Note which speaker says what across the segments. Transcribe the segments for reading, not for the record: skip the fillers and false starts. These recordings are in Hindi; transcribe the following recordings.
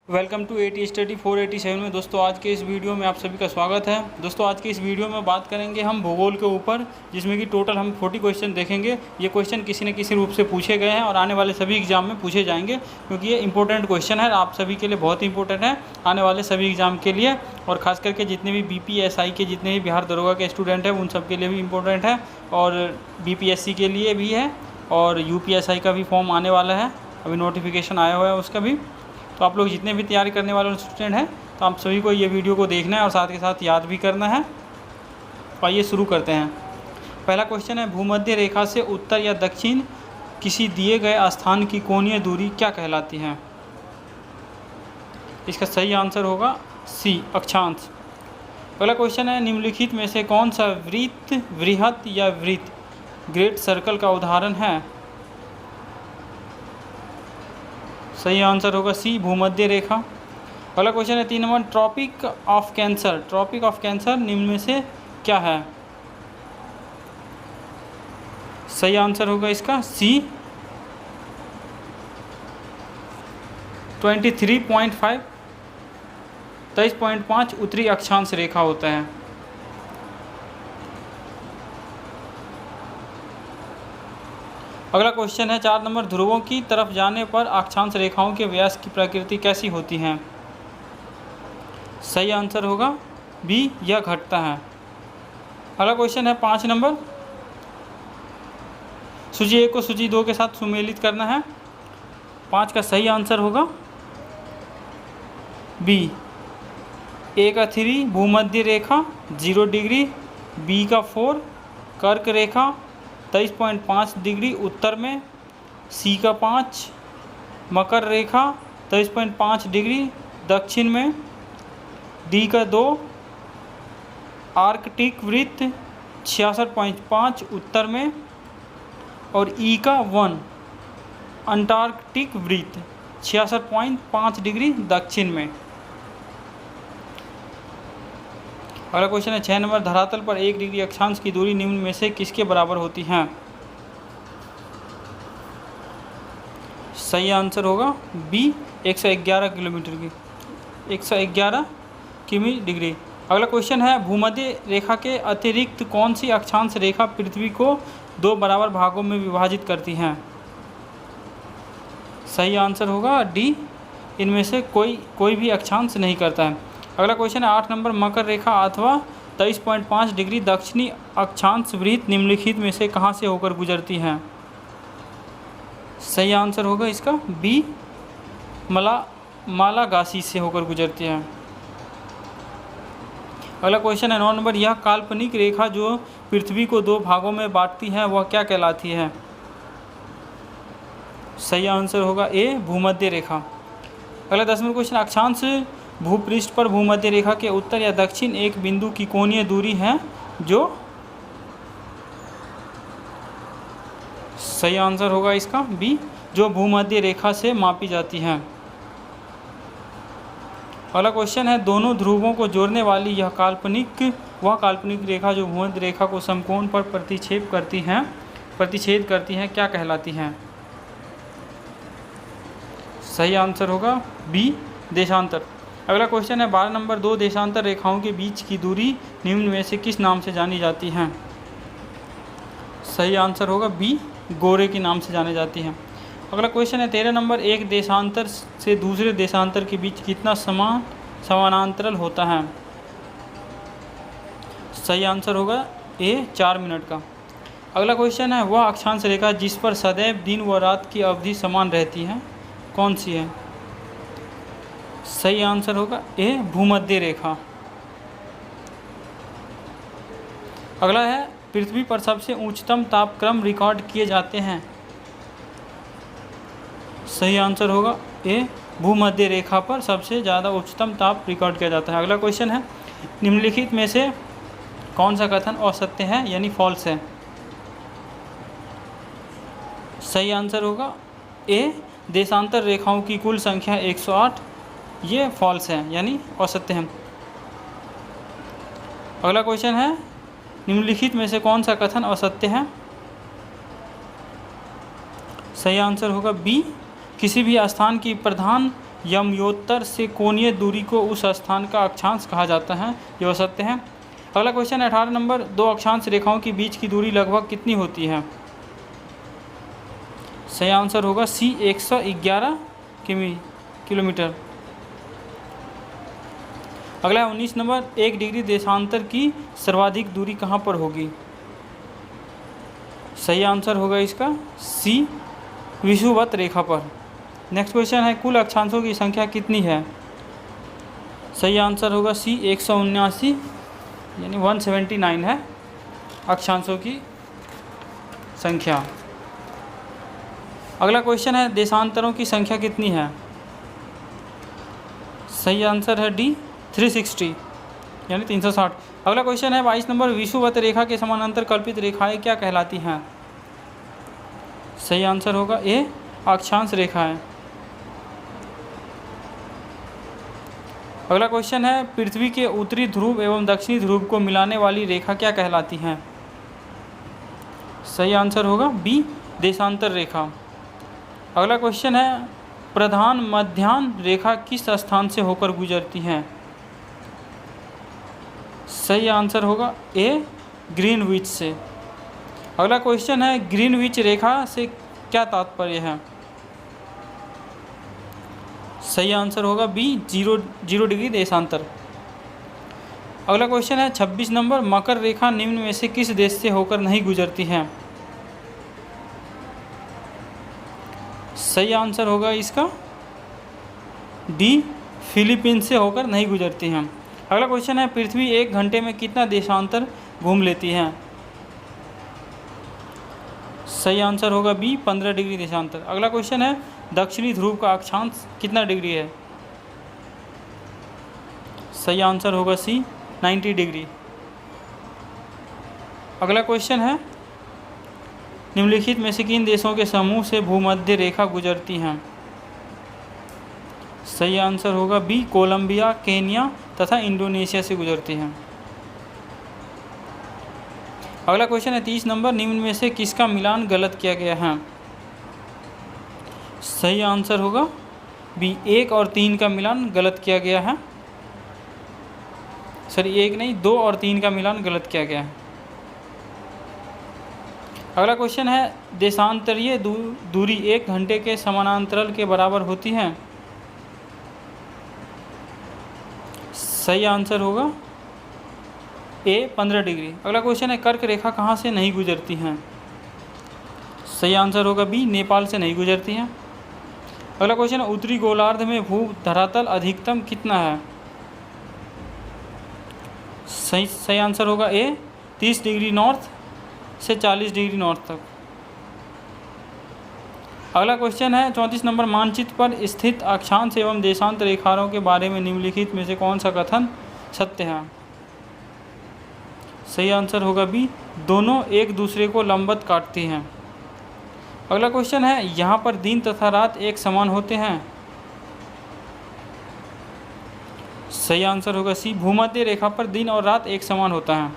Speaker 1: वेलकम टू एटी स्टडी 487 में दोस्तों आज के इस वीडियो में आप सभी का स्वागत है। दोस्तों आज के इस वीडियो में बात करेंगे हम भूगोल के ऊपर, जिसमें कि टोटल हम 40 क्वेश्चन देखेंगे। ये क्वेश्चन किसी न किसी रूप से पूछे गए हैं और आने वाले सभी एग्जाम में पूछे जाएंगे, क्योंकि ये इंपॉर्टेंट क्वेश्चन है, आप सभी के लिए बहुत इंपॉर्टेंट है आने वाले सभी एग्जाम के लिए। और ख़ास करके जितने भी BPSI के जितने भी बिहार दरोगा के स्टूडेंट हैं उन सब के लिए भी इम्पोर्टेंट है, और BPSC के लिए भी है, और UPSI का भी फॉर्म आने वाला है, अभी नोटिफिकेशन आया हुआ है उसका भी। तो आप लोग जितने भी तैयारी करने वाले स्टूडेंट हैं तो आप सभी को ये वीडियो को देखना है और साथ के साथ याद भी करना है। तो आइए शुरू करते हैं। पहला क्वेश्चन है, भूमध्य रेखा से उत्तर या दक्षिण किसी दिए गए स्थान की कोणीय दूरी क्या कहलाती है? इसका सही आंसर होगा C, अक्षांश। पहला क्वेश्चन है, निम्नलिखित में से कौन सा वृत्त वृहत या वृत्त ग्रेट सर्कल का उदाहरण है? सही आंसर होगा C, भूमध्य रेखा। अगला क्वेश्चन है 3 number, tropic of cancer. Tropic of cancer निम्न में से क्या है? सही आंसर होगा इसका C, 23.5 23.5 उत्तरी अक्षांश रेखा होता है। अगला क्वेश्चन है 4 नंबर, ध्रुवों की तरफ जाने पर अक्षांश रेखाओं के व्यास की प्रकृति कैसी होती है? सही आंसर होगा B, यह घटता है। अगला क्वेश्चन है 5 नंबर, सूची 1 को सूची 2 के साथ सुमेलित करना है। 5 का सही आंसर होगा B, A का 3 भूमध्य रेखा 0 डिग्री, B का 4 कर्क रेखा 23.5 डिग्री उत्तर में, C का 5 मकर रेखा 23.5 डिग्री दक्षिण में, D का 2 आर्कटिक वृत्त 66.5 उत्तर में, और E का 1 अंटार्कटिक वृत्त 66.5 डिग्री दक्षिण में। अगला क्वेश्चन है 6 नंबर, धरातल पर 1 डिग्री अक्षांश की दूरी निम्न में से किसके बराबर होती है? सही आंसर होगा B, 111 किलोमीटर की 111 किमी डिग्री। अगला क्वेश्चन है, भूमध्य रेखा के अतिरिक्त कौन सी अक्षांश रेखा पृथ्वी को 2 बराबर भागों में विभाजित करती हैं? सही आंसर होगा D, इनमें से कोई भी अक्षांश नहीं करता है। अगला क्वेश्चन है 8 नंबर, मकर रेखा अथवा 23.5 डिग्री दक्षिणी अक्षांश वृत्त निम्नलिखित में से कहाँ से होकर गुजरती हैं? सही आंसर होगा इसका B, मालागासी से होकर गुजरती है। अगला क्वेश्चन है 9 नंबर, यह काल्पनिक रेखा जो पृथ्वी को 2 भागों में बांटती है वह क्या कहलाती है? सही आंसर होगा A, भूमध्य रेखा। अगला 10 नंबर क्वेश्चन, अक्षांश भूपृष्ठ पर भूमध्य रेखा के उत्तर या दक्षिण एक बिंदु की कोणीय दूरी है जो? सही आंसर होगा इसका B, जो भूमध्य रेखा से मापी जाती है। अगला क्वेश्चन है, दोनों ध्रुवों को जोड़ने वाली यह काल्पनिक रेखा जो भूमध्य रेखा को समकोण पर प्रतिच्छेद करती हैं क्या कहलाती हैं? सही आंसर होगा B, देशांतर। अगला क्वेश्चन है 12 नंबर, 2 देशांतर रेखाओं के बीच की दूरी निम्न में से किस नाम से जानी जाती है? सही आंसर होगा B, गोरे के नाम से जानी जाती है। अगला क्वेश्चन है 13 नंबर, एक देशांतर से दूसरे देशांतर के बीच कितना समानांतरल होता है? सही आंसर होगा A, 4 मिनट का। अगला क्वेश्चन है, वह अक्षांश रेखा जिस पर सदैव दिन व रात की अवधि समान रहती है कौन सी है? सही आंसर होगा A, भूमध्य रेखा। अगला है, पृथ्वी पर सबसे उच्चतम तापक्रम रिकॉर्ड किए जाते हैं। सही आंसर होगा A, भूमध्य रेखा पर सबसे ज़्यादा उच्चतम ताप रिकॉर्ड किया जाता है। अगला क्वेश्चन है, निम्नलिखित में से कौन सा कथन असत्य है यानी फॉल्स है? सही आंसर होगा A, देशांतर रेखाओं की कुल संख्या 108, ये फॉल्स है यानी असत्य है। अगला क्वेश्चन है, निम्नलिखित में से कौन सा कथन असत्य है? सही आंसर होगा B, किसी भी स्थान की प्रधान यमयोत्तर से कोणीय दूरी को उस स्थान का अक्षांश कहा जाता है। ये सत्य है। अगला क्वेश्चन 18 नंबर, दो अक्षांश रेखाओं के बीच की दूरी लगभग कितनी होती है? सही आंसर होगा सी 111 किलोमीटर। अगला है 19 नंबर, 1 डिग्री देशांतर की सर्वाधिक दूरी कहाँ पर होगी? सही आंसर होगा इसका सी विषुवत रेखा पर। नेक्स्ट क्वेश्चन है, कुल अक्षांशों की संख्या कितनी है? सही आंसर होगा सी 179 यानी 179 है अक्षांशों की संख्या। अगला क्वेश्चन है, देशांतरों की संख्या कितनी है? सही आंसर है डी 360 यानी 360। अगला क्वेश्चन है 22 नंबर, विषुवत रेखा के समानांतर कल्पित रेखाएं क्या कहलाती हैं? सही आंसर होगा ए अक्षांश रेखाएं। अगला क्वेश्चन है, पृथ्वी के उत्तरी ध्रुव एवं दक्षिणी ध्रुव को मिलाने वाली रेखा क्या कहलाती है? सही आंसर होगा बी देशांतर रेखा। अगला क्वेश्चन है, प्रधान मध्याह्न रेखा किस स्थान से होकर गुजरती है? सही आंसर होगा ए ग्रीनविच से। अगला क्वेश्चन है, ग्रीनविच रेखा से क्या तात्पर्य है? सही आंसर होगा बी 0 डिग्री देशांतर। अगला क्वेश्चन है 26 नंबर, मकर रेखा निम्न में से किस देश से होकर नहीं गुजरती है? सही आंसर होगा इसका डी फिलीपींस से होकर नहीं गुजरती हैं। अगला क्वेश्चन है, पृथ्वी 1 घंटे में कितना देशांतर घूम लेती है? सही आंसर होगा बी 15 डिग्री देशांतर। अगला क्वेश्चन है, दक्षिणी ध्रुव का अक्षांश कितना डिग्री है? सही आंसर होगा सी 90 डिग्री। अगला क्वेश्चन है, निम्नलिखित में से किन देशों के समूह से भूमध्य रेखा गुजरती हैं? सही आंसर होगा बी कोलंबिया, केन्या तथा इंडोनेशिया से गुजरती हैं। अगला क्वेश्चन है 30 नंबर, निम्न में से किसका मिलान गलत किया गया है? सही आंसर होगा बी 1 और 3 का मिलान गलत किया गया है। सॉरी 1 नहीं 2 और 3 का मिलान गलत किया गया है। अगला क्वेश्चन है, देशांतरीय दूरी 1 घंटे के समानांतराल के बराबर होती है? सही आंसर होगा ए 15 डिग्री। अगला क्वेश्चन है, कर्क रेखा कहाँ से नहीं गुजरती हैं? सही आंसर होगा बी नेपाल से नहीं गुजरती हैं। अगला क्वेश्चन है, उत्तरी गोलार्ध में भू धरातल अधिकतम कितना है? सही आंसर होगा ए 30 डिग्री नॉर्थ से 40 डिग्री नॉर्थ तक। अगला क्वेश्चन है 34 नंबर, मानचित्र पर स्थित अक्षांश एवं देशांत रेखाओं के बारे में निम्नलिखित में से कौन सा कथन सत्य है? सही आंसर होगा बी दोनों एक दूसरे को लंबवत काटती हैं। अगला क्वेश्चन है, यहाँ पर दिन तथा रात एक समान होते हैं? सही आंसर होगा सी भूमध्य रेखा पर दिन और रात एक समान होता है।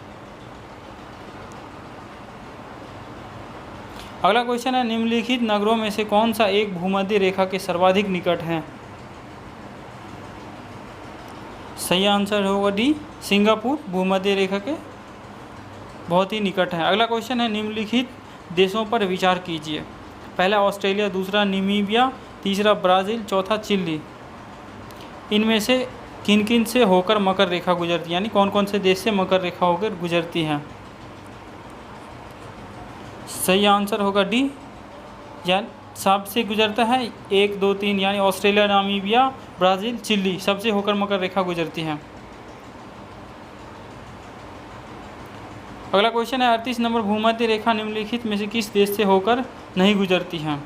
Speaker 1: अगला क्वेश्चन है, निम्नलिखित नगरों में से कौन सा एक भूमध्य रेखा के सर्वाधिक निकट है? सही आंसर होगा डी सिंगापुर भूमध्य रेखा के बहुत ही निकट है। अगला क्वेश्चन है, निम्नलिखित देशों पर विचार कीजिए। पहला ऑस्ट्रेलिया, दूसरा नामीबिया, तीसरा ब्राज़ील, चौथा चिली। इनमें से किन किन से होकर मकर रेखा गुजरती है, यानी कौन कौन से देश से मकर रेखा होकर गुजरती हैं? सही आंसर होगा डी यानी सब से गुजरता है 1 2 3 यानी ऑस्ट्रेलिया, नामीबिया, ब्राज़ील, चिली सबसे होकर मकर रेखा गुजरती हैं। अगला क्वेश्चन है 38 नंबर, भूमध्य रेखा निम्नलिखित में से किस देश से होकर नहीं गुजरती हैं?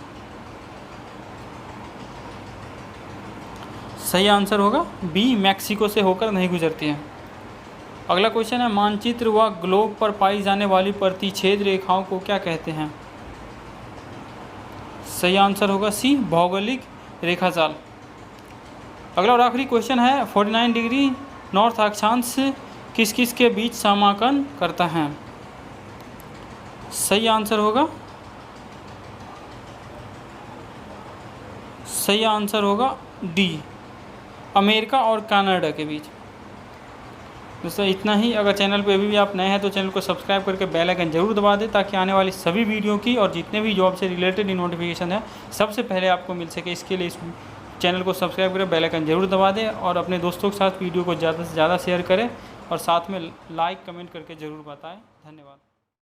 Speaker 1: सही आंसर होगा बी मैक्सिको से होकर नहीं गुजरती हैं। अगला क्वेश्चन है, मानचित्र व ग्लोब पर पाई जाने वाली प्रतिच्छेद रेखाओं को क्या कहते हैं? सही आंसर होगा सी भौगोलिक रेखाजाल। अगला और आखिरी क्वेश्चन है, 49 डिग्री नॉर्थ अक्षांश किस किस के बीच समाकन करता है? सही आंसर होगा डी अमेरिका और कनाडा के बीच। दोस्तों इतना ही। अगर चैनल पे अभी भी आप नए हैं तो चैनल को सब्सक्राइब करके बेल आइकन जरूर दबा दें, ताकि आने वाली सभी वीडियो की और जितने भी जॉब से रिलेटेड नोटिफिकेशन है सबसे पहले आपको मिल सके। इसके लिए इस चैनल को सब्सक्राइब करें, बेल आइकन जरूर दबा दें और अपने दोस्तों के साथ वीडियो को ज़्यादा से ज़्यादा शेयर करें और साथ में लाइक कमेंट करके ज़रूर बताएं। धन्यवाद।